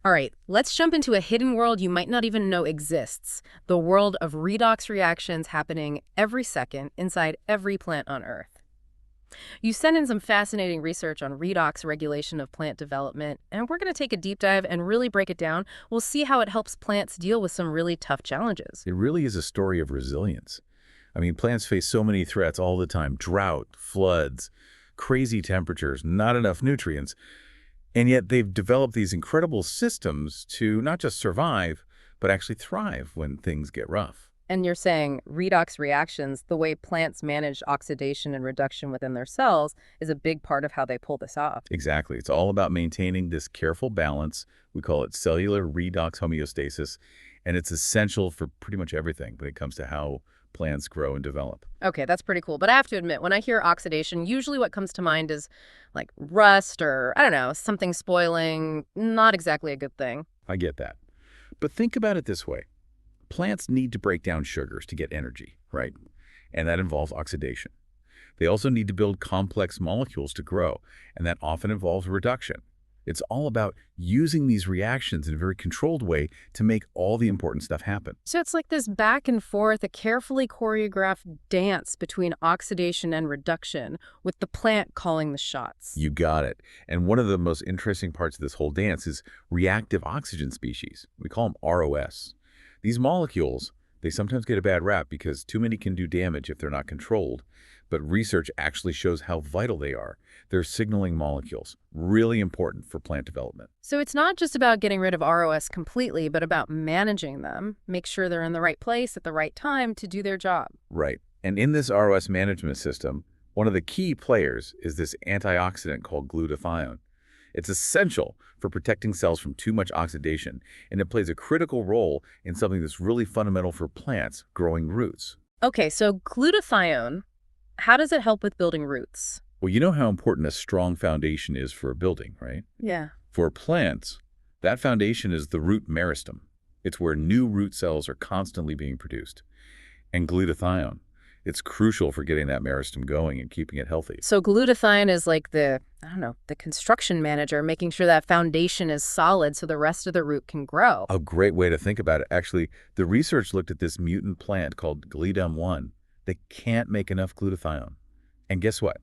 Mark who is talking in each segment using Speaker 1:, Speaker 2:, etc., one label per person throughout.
Speaker 1: All right, let's jump into a hidden world you might not even know exists, the world of redox reactions happening every second inside every plant on Earth. You sent in some fascinating research on redox regulation of plant development, and we're going to take a deep dive and really break it down. We'll see how it helps plants deal with some really tough challenges.
Speaker 2: It really is a story of resilience. I mean, plants face so many threats all the time: drought, floods, crazy temperatures, not enough nutrients. And yet they've developed these incredible systems to not just survive, but actually thrive when things get rough.
Speaker 1: And you're saying redox reactions, the way plants manage oxidation and reduction within their cells, is a big part of how they pull this off.
Speaker 2: Exactly. It's all about maintaining this careful balance. We call it cellular redox homeostasis, and it's essential for pretty much everything when it comes to how plants grow and develop.
Speaker 1: Okay, that's pretty cool. But I have to admit, when I hear oxidation, usually what comes to mind is like rust or, I don't know, something spoiling. Not exactly a good thing.
Speaker 2: I get that. But think about it this way. Plants need to break down sugars to get energy, right? And that involves oxidation. They also need to build complex molecules to grow, and that often involves reduction. It's all about using these reactions in a very controlled way to make all the important stuff happen.
Speaker 1: So it's like this back and forth, a carefully choreographed dance between oxidation and reduction, with the plant calling the shots.
Speaker 2: You got it. And one of the most interesting parts of this whole dance is reactive oxygen species. We call them ROS. These molecules, they sometimes get a bad rap because too many can do damage if they're not controlled. But research actually shows how vital they are. They're signaling molecules, really important for plant development.
Speaker 1: So it's not just about getting rid of ROS completely, but about managing them, make sure they're in the right place at the right time to do their job.
Speaker 2: Right. And in this ROS management system, one of the key players is this antioxidant called glutathione. It's essential for protecting cells from too much oxidation, and it plays a critical role in something that's really fundamental for plants growing roots.
Speaker 1: Okay, so glutathione, how does it help with building roots?
Speaker 2: Well, you know how important a strong foundation is for a building, right?
Speaker 1: Yeah.
Speaker 2: For plants, that foundation is the root meristem. It's where new root cells are constantly being produced. And glutathione, it's crucial for getting that meristem going and keeping it healthy.
Speaker 1: So glutathione is like the construction manager, making sure that foundation is solid so the rest of the root can grow.
Speaker 2: A great way to think about it. Actually, the research looked at this mutant plant called Gliadin-1 that can't make enough glutathione. And guess what?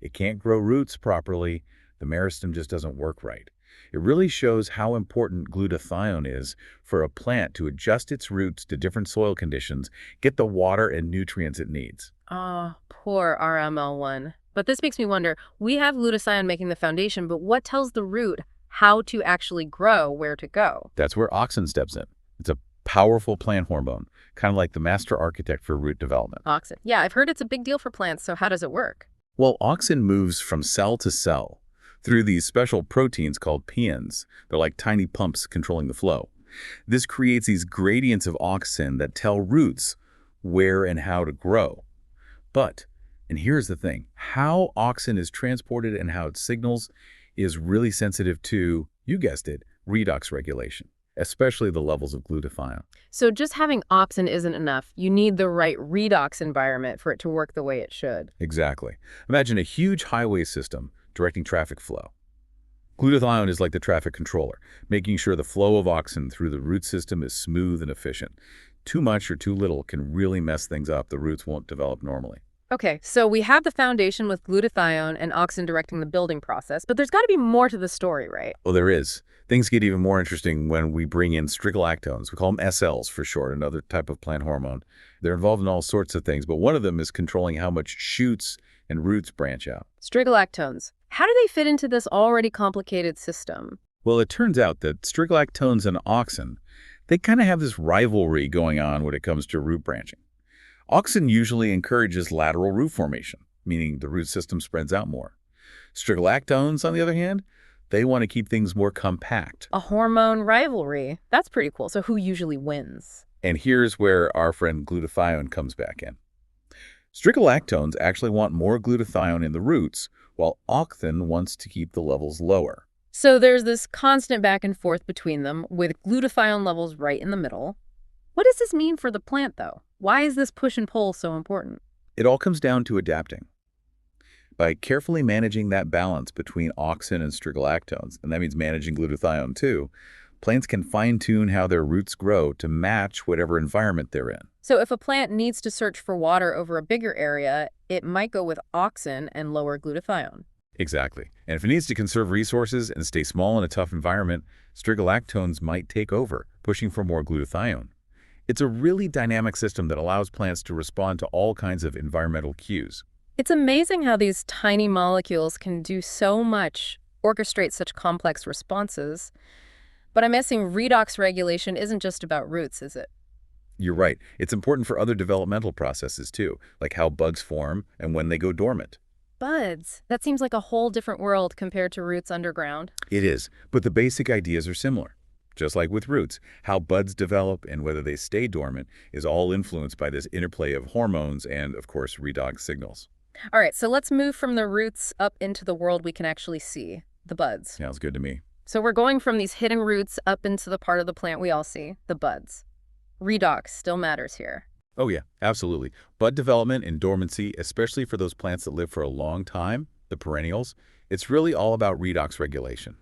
Speaker 2: It can't grow roots properly. The meristem just doesn't work right. It really shows how important glutathione is for a plant to adjust its roots to different soil conditions, get the water and nutrients it needs.
Speaker 1: Oh, poor RML1. But this makes me wonder, we have glutathione making the foundation, but what tells the root how to actually grow, where to go?
Speaker 2: That's where auxin steps in. It's a powerful plant hormone, kind of like the master architect for root development.
Speaker 1: Auxin. Yeah, I've heard it's a big deal for plants, so how does it work?
Speaker 2: Well, auxin moves from cell to cell through these special proteins called peons. They're like tiny pumps controlling the flow. This creates these gradients of auxin that tell roots where and how to grow. But, and here's the thing, how auxin is transported and how it signals is really sensitive to, you guessed it, redox regulation, especially the levels of glutathione.
Speaker 1: So just having auxin isn't enough. You need the right redox environment for it to work the way it should.
Speaker 2: Exactly. Imagine a huge highway system directing traffic flow. Glutathione is like the traffic controller, making sure the flow of auxin through the root system is smooth and efficient. Too much or too little can really mess things up. The roots won't develop normally.
Speaker 1: Okay, so we have the foundation with glutathione and auxin directing the building process, but there's got to be more to the story, right?
Speaker 2: Well, there is. Things get even more interesting when we bring in strigolactones. We call them SLs for short, another type of plant hormone. They're involved in all sorts of things, but one of them is controlling how much shoots and roots branch out.
Speaker 1: Strigolactones. How do they fit into this already complicated system?
Speaker 2: Well, it turns out that strigolactones and auxin, they kind of have this rivalry going on when it comes to root branching. Auxin usually encourages lateral root formation, meaning the root system spreads out more. Strigolactones, on the other hand, they want to keep things more compact.
Speaker 1: A hormone rivalry. That's pretty cool. So who usually wins?
Speaker 2: And here's where our friend glutathione comes back in. Strigolactones actually want more glutathione in the roots, while auxin wants to keep the levels lower.
Speaker 1: So there's this constant back and forth between them, with glutathione levels right in the middle. What does this mean for the plant, though? Why is this push and pull so important?
Speaker 2: It all comes down to adapting. By carefully managing that balance between auxin and strigolactones, and that means managing glutathione too, Plants can fine-tune how their roots grow to match whatever environment they're in.
Speaker 1: So if a plant needs to search for water over a bigger area, it might go with auxin and lower glutathione.
Speaker 2: Exactly. And if it needs to conserve resources and stay small in a tough environment, strigolactones might take over, pushing for more glutathione. It's a really dynamic system that allows plants to respond to all kinds of environmental cues.
Speaker 1: It's amazing how these tiny molecules can do so much, orchestrate such complex responses. But I'm guessing redox regulation isn't just about roots, is it?
Speaker 2: You're right. It's important for other developmental processes too, like how buds form and when they go dormant.
Speaker 1: Buds. That seems like a whole different world compared to roots underground.
Speaker 2: It is, but the basic ideas are similar. Just like with roots, how buds develop and whether they stay dormant is all influenced by this interplay of hormones and, of course, redox signals.
Speaker 1: All right, so let's move from the roots up into the world we can actually see, the buds.
Speaker 2: Sounds good to me.
Speaker 1: So we're going from these hidden roots up into the part of the plant we all see, the buds. Redox still matters here.
Speaker 2: Oh yeah, absolutely. Bud development and dormancy, especially for those plants that live for a long time, the perennials, it's really all about redox regulation.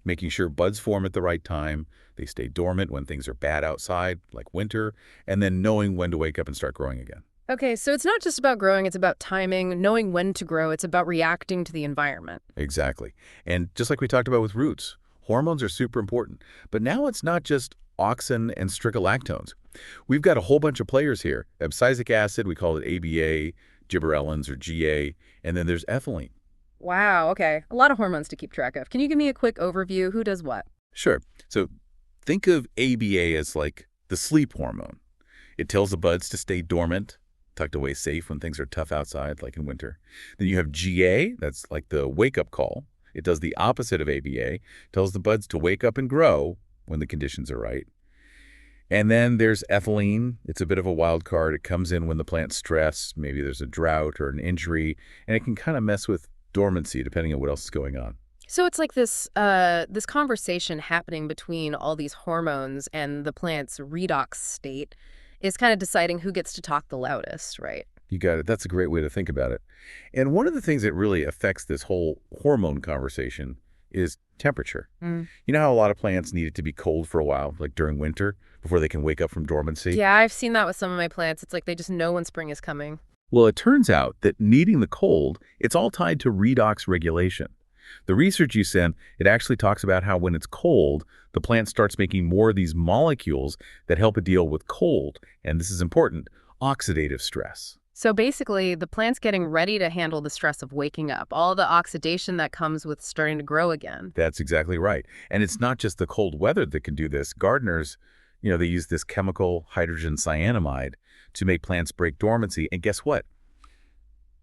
Speaker 2: Making sure buds form at the right time, they stay dormant when things are bad outside, like winter, and then knowing when to wake up and start growing again.
Speaker 1: Okay, so it's not just about growing, it's about timing, knowing when to grow, it's about reacting to the environment.
Speaker 2: Exactly. And just like we talked about with roots, hormones are super important. But now it's not just auxin and strigolactones. We've got a whole bunch of players here. Abscisic acid, we call it ABA, gibberellins or GA, and then there's ethylene.
Speaker 1: Wow, okay. A lot of hormones to keep track of. Can you give me a quick overview? Who does what?
Speaker 2: Sure. So think of ABA as like the sleep hormone. It tells the buds to stay dormant, tucked away safe when things are tough outside, like in winter. Then you have GA, that's like the wake-up call. It does the opposite of ABA, tells the buds to wake up and grow when the conditions are right. And then there's ethylene. It's a bit of a wild card. It comes in when the plant's stressed, maybe there's a drought or an injury, and it can kind of mess with dormancy depending on what else is going on.
Speaker 1: So it's like this conversation happening between all these hormones and the plant's redox state is kind of deciding who gets to talk the loudest, right?
Speaker 2: You got it. That's a great way to think about it. And one of the things that really affects this whole hormone conversation is temperature. You know how a lot of plants need it to be cold for a while, like during winter, before they can wake up from dormancy?
Speaker 1: Yeah, I've seen that with some of my plants. It's like they just know when spring is coming.
Speaker 2: Well, it turns out that needing the cold, it's all tied to redox regulation. The research you sent, it actually talks about how when it's cold, the plant starts making more of these molecules that help it deal with cold, and this is important, oxidative stress.
Speaker 1: So basically, the plant's getting ready to handle the stress of waking up, all the oxidation that comes with starting to grow again.
Speaker 2: That's exactly right. And it's not just the cold weather that can do this. Gardeners, they use this chemical hydrogen cyanamide to make plants break dormancy. And guess what?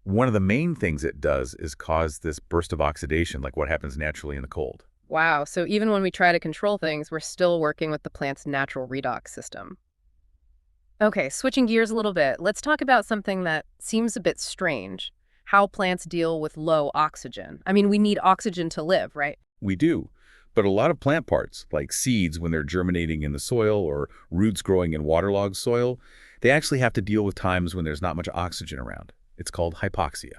Speaker 2: One of the main things it does is cause this burst of oxidation, like what happens naturally in the cold.
Speaker 1: Wow, so even when we try to control things, we're still working with the plant's natural redox system. Okay, switching gears a little bit, let's talk about something that seems a bit strange. How plants deal with low oxygen. I mean, we need oxygen to live, right?
Speaker 2: We do. But a lot of plant parts, like seeds when they're germinating in the soil or roots growing in waterlogged soil, they actually have to deal with times when there's not much oxygen around. It's called hypoxia.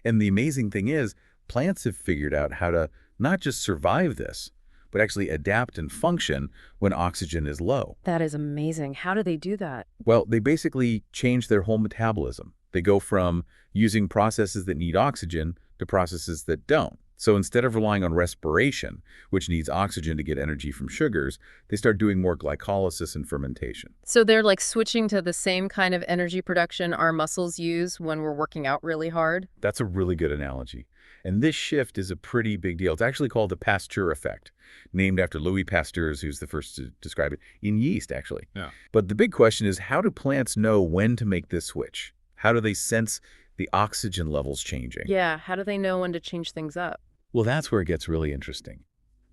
Speaker 2: And the amazing thing is, plants have figured out how to not just survive this, but actually adapt and function when oxygen is low.
Speaker 1: That is amazing. How do they do that?
Speaker 2: Well, they basically change their whole metabolism. They go from using processes that need oxygen to processes that don't. So instead of relying on respiration, which needs oxygen to get energy from sugars, they start doing more glycolysis and fermentation.
Speaker 1: So they're like switching to the same kind of energy production our muscles use when we're working out really hard?
Speaker 2: That's a really good analogy. And this shift is a pretty big deal. It's actually called the Pasteur effect, named after Louis Pasteur, who's the first to describe it, in yeast, actually.
Speaker 3: Yeah.
Speaker 2: But the big question is, how do plants know when to make this switch? How do they sense the oxygen levels changing?
Speaker 1: Yeah, how do they know when to change things up?
Speaker 2: Well, that's where it gets really interesting.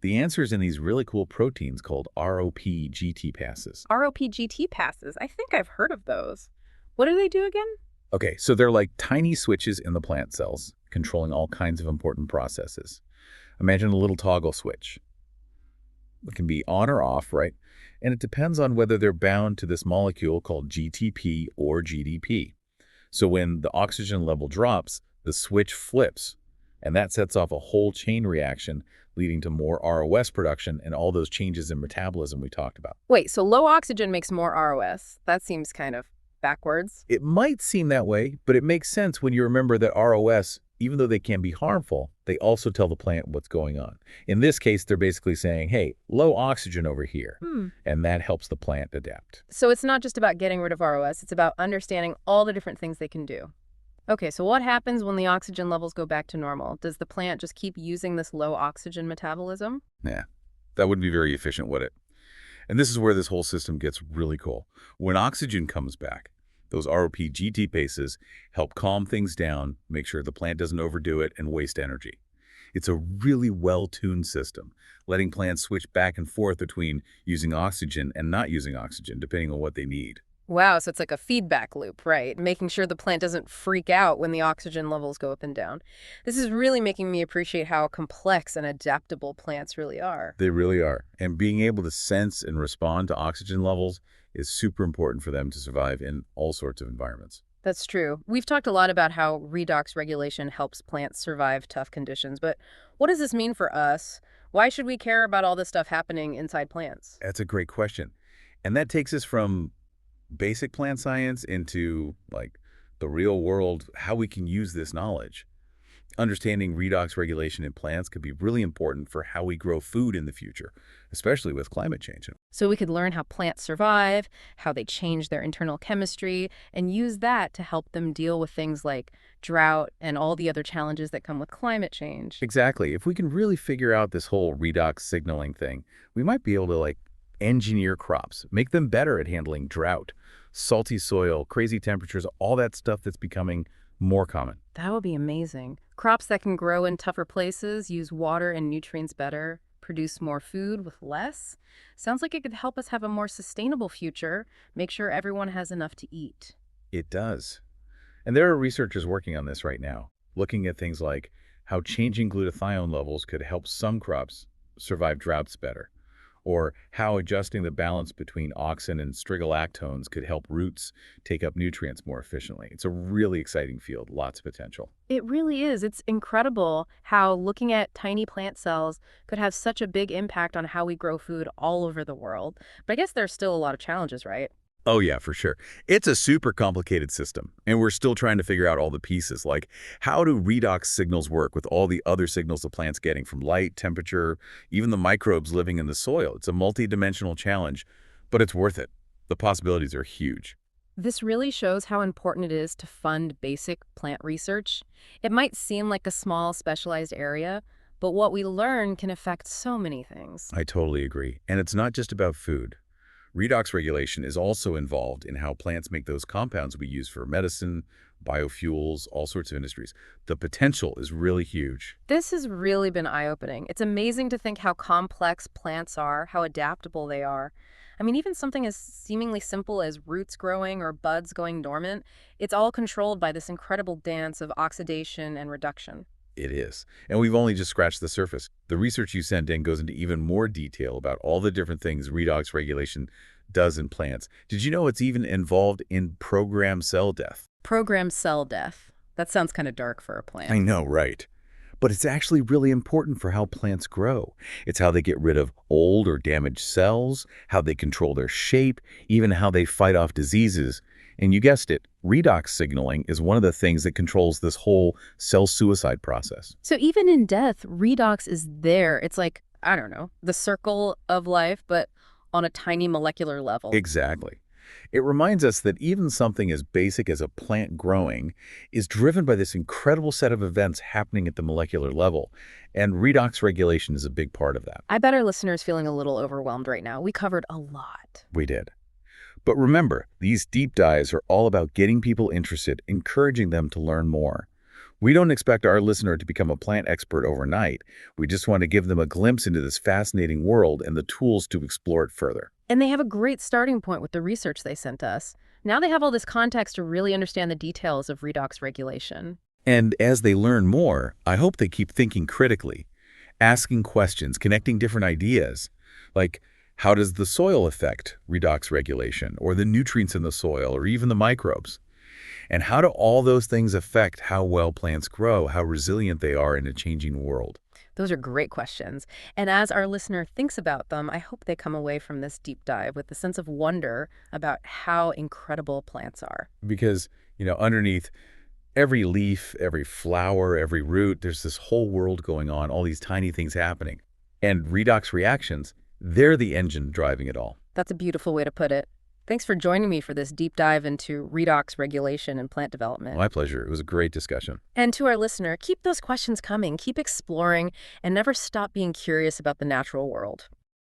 Speaker 2: The answer is in these really cool proteins called ROP-GT passes.
Speaker 1: ROP-GT passes. I think I've heard of those. What do they do again?
Speaker 2: Okay, so they're like tiny switches in the plant cells, controlling all kinds of important processes. Imagine a little toggle switch. It can be on or off, right? And it depends on whether they're bound to this molecule called GTP or GDP. So when the oxygen level drops, the switch flips. And that sets off a whole chain reaction, leading to more ROS production and all those changes in metabolism we talked about.
Speaker 1: Wait, so low oxygen makes more ROS. That seems kind of backwards.
Speaker 2: It might seem that way, but it makes sense when you remember that ROS, even though they can be harmful, they also tell the plant what's going on. In this case, they're basically saying, hey, low oxygen over here, and that helps the plant adapt.
Speaker 1: So it's not just about getting rid of ROS, it's about understanding all the different things they can do. Okay, so what happens when the oxygen levels go back to normal? Does the plant just keep using this low oxygen metabolism?
Speaker 2: Yeah, that wouldn't be very efficient, would it? And this is where this whole system gets really cool. When oxygen comes back, those ROP-GTpases help calm things down, make sure the plant doesn't overdo it and waste energy. It's a really well-tuned system, letting plants switch back and forth between using oxygen and not using oxygen, depending on what they need.
Speaker 1: Wow, so it's like a feedback loop, right? Making sure the plant doesn't freak out when the oxygen levels go up and down. This is really making me appreciate how complex and adaptable plants really are.
Speaker 2: They really are. And being able to sense and respond to oxygen levels is super important for them to survive in all sorts of environments.
Speaker 1: That's true. We've talked a lot about how redox regulation helps plants survive tough conditions, but what does this mean for us? Why should we care about all this stuff happening inside plants?
Speaker 2: That's a great question. And that takes us from basic plant science into like the real world, how we can use this knowledge. Understanding redox regulation in plants could be really important for how we grow food in the future, especially with climate change.
Speaker 1: So we could learn how plants survive, how they change their internal chemistry, and use that to help them deal with things like drought and all the other challenges that come with climate change.
Speaker 2: Exactly. If we can really figure out this whole redox signaling thing, we might be able to like engineer crops, make them better at handling drought, salty soil, crazy temperatures, all that stuff that's becoming more common.
Speaker 1: That would be amazing. Crops that can grow in tougher places, use water and nutrients better, produce more food with less. Sounds like it could help us have a more sustainable future, make sure everyone has enough to eat.
Speaker 2: It does. And there are researchers working on this right now, looking at things like how changing glutathione levels could help some crops survive droughts better, or how adjusting the balance between auxin and strigolactones could help roots take up nutrients more efficiently. It's a really exciting field, lots of potential.
Speaker 1: It really is. It's incredible how looking at tiny plant cells could have such a big impact on how we grow food all over the world. But I guess there's still a lot of challenges, right?
Speaker 2: Oh yeah, for sure. It's a super complicated system, and we're still trying to figure out all the pieces, like how do redox signals work with all the other signals the plant's getting from light, temperature, even the microbes living in the soil. It's a multi-dimensional challenge, but it's worth it. The possibilities are huge.
Speaker 1: This really shows how important it is to fund basic plant research. It might seem like a small, specialized area, but what we learn can affect so many things.
Speaker 2: I totally agree. And it's not just about food. Redox regulation is also involved in how plants make those compounds we use for medicine, biofuels, all sorts of industries. The potential is really huge.
Speaker 1: This has really been eye-opening. It's amazing to think how complex plants are, how adaptable they are. I mean, even something as seemingly simple as roots growing or buds going dormant, it's all controlled by this incredible dance of oxidation and reduction.
Speaker 2: It is. And we've only just scratched the surface. The research you sent in goes into even more detail about all the different things redox regulation does in plants. Did you know it's even involved in programmed cell death?
Speaker 1: Programmed cell death. That sounds kind of dark for a plant.
Speaker 2: I know, right? But it's actually really important for how plants grow. It's how they get rid of old or damaged cells, how they control their shape, even how they fight off diseases. And you guessed it, redox signaling is one of the things that controls this whole cell suicide process.
Speaker 1: So even in death, redox is there. It's like, I don't know, the circle of life, but on a tiny molecular level.
Speaker 2: Exactly. It reminds us that even something as basic as a plant growing is driven by this incredible set of events happening at the molecular level, and redox regulation is a big part of that.
Speaker 1: I bet our listeners feeling a little overwhelmed right now. We covered a lot.
Speaker 2: We did. But remember, these deep dives are all about getting people interested, encouraging them to learn more. We don't expect our listener to become a plant expert overnight. We just want to give them a glimpse into this fascinating world and the tools to explore it further.
Speaker 1: And they have a great starting point with the research they sent us. Now they have all this context to really understand the details of redox regulation.
Speaker 2: And as they learn more, I hope they keep thinking critically, asking questions, connecting different ideas, like how does the soil affect redox regulation, or the nutrients in the soil, or even the microbes? And how do all those things affect how well plants grow, how resilient they are in a changing world?
Speaker 1: Those are great questions. And as our listener thinks about them, I hope they come away from this deep dive with a sense of wonder about how incredible plants are.
Speaker 2: Because, underneath every leaf, every flower, every root, there's this whole world going on, all these tiny things happening. And redox reactions, they're the engine driving it all.
Speaker 1: That's a beautiful way to put it. Thanks for joining me for this deep dive into redox regulation and plant development.
Speaker 2: My pleasure. It was a great discussion.
Speaker 1: And to our listener, keep those questions coming, keep exploring, and never stop being curious about the natural world.